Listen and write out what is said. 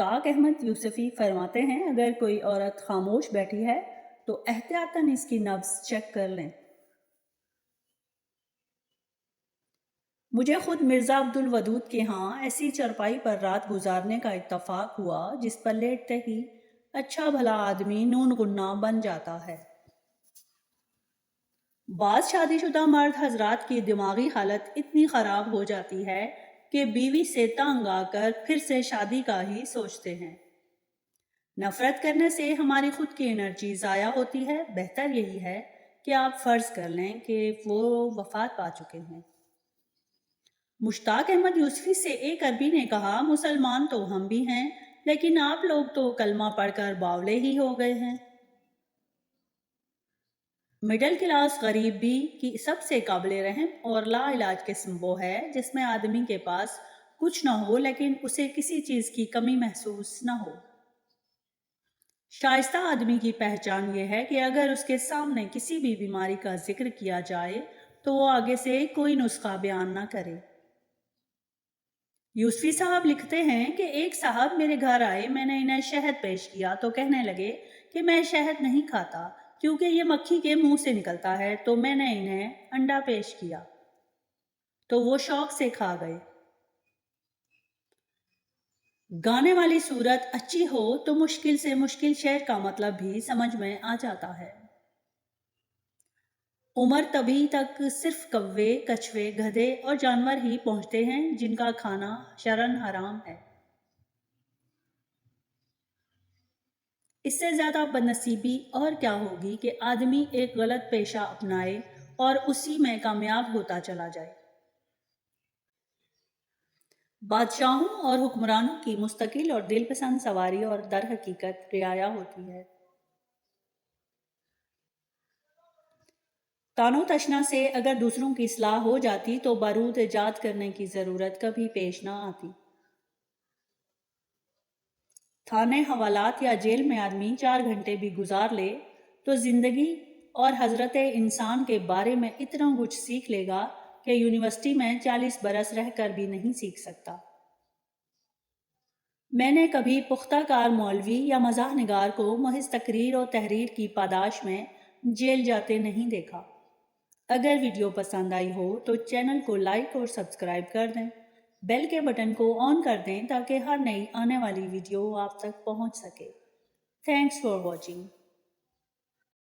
مشتاق احمد یوسفی فرماتے ہیں اگر کوئی عورت خاموش بیٹھی ہے تو احتیاطاً اس کی نبض چیک کر لیں۔ مجھے خود مرزا عبدالودود کے ہاں ایسی چرپائی پر رات گزارنے کا اتفاق ہوا جس پر لیٹتے ہی اچھا بھلا آدمی نون غنہ بن جاتا ہے۔ بعض شادی شدہ مرد حضرات کی دماغی حالت اتنی خراب ہو جاتی ہے کہ بیوی سے تنگ آ کر پھر سے شادی کا ہی سوچتے ہیں۔ نفرت کرنے سے ہماری خود کی انرجی ضائع ہوتی ہے۔ بہتر یہی ہے کہ آپ فرض کر لیں کہ وہ وفات پا چکے ہیں۔ مشتاق احمد یوسفی سے ایک عربی نے کہا، مسلمان تو ہم بھی ہیں لیکن آپ لوگ تو کلمہ پڑھ کر باولے ہی ہو گئے ہیں۔ مڈل کلاس غریب بھی کی سب سے قابل رحم اور لا علاج قسم وہ ہے جس میں آدمی کے پاس کچھ نہ ہو لیکن اسے کسی چیز کی کمی محسوس نہ ہو۔ شائستہ آدمی کی پہچان یہ ہے کہ اگر اس کے سامنے کسی بھی بیماری کا ذکر کیا جائے تو وہ آگے سے کوئی نسخہ بیان نہ کرے۔ یوسفی صاحب لکھتے ہیں کہ ایک صاحب میرے گھر آئے، میں نے انہیں شہد پیش کیا تو کہنے لگے کہ میں شہد نہیں کھاتا کیونکہ یہ مکھی کے منہ سے نکلتا ہے، تو میں نے انہیں انڈا پیش کیا تو وہ شوق سے کھا گئے۔ گانے والی صورت اچھی ہو تو مشکل سے مشکل شعر کا مطلب بھی سمجھ میں آ جاتا ہے۔ عمر تبھی تک صرف کوے، کچھوے، گدھے اور جانور ہی پہنچتے ہیں جن کا کھانا شرعاً حرام ہے۔ اس سے زیادہ بدنصیبی اور کیا ہوگی کہ آدمی ایک غلط پیشہ اپنائے اور اسی میں کامیاب ہوتا چلا جائے۔ بادشاہوں اور حکمرانوں کی مستقل اور دل پسند سواری اور در حقیقت رعایا ہوتی ہے۔ تانو تشنا سے اگر دوسروں کی اصلاح ہو جاتی تو بارود ایجاد کرنے کی ضرورت کبھی پیش نہ آتی۔ تھانے، حوالات یا جیل میں آدمی 4 گھنٹے بھی گزار لے تو زندگی اور حضرت انسان کے بارے میں اتنا کچھ سیکھ لے گا کہ یونیورسٹی میں 40 برس رہ کر بھی نہیں سیکھ سکتا۔ میں نے کبھی پختہ کار مولوی یا مزاح نگار کو محض تقریر و تحریر کی پاداش میں جیل جاتے نہیں دیکھا۔ اگر ویڈیو پسند آئی ہو تو چینل کو لائک اور سبسکرائب کر دیں، بیل کے بٹن کو آن کر دیں تاکہ ہر نئی آنے والی ویڈیو آپ تک پہنچ سکے۔ Thanks for watching.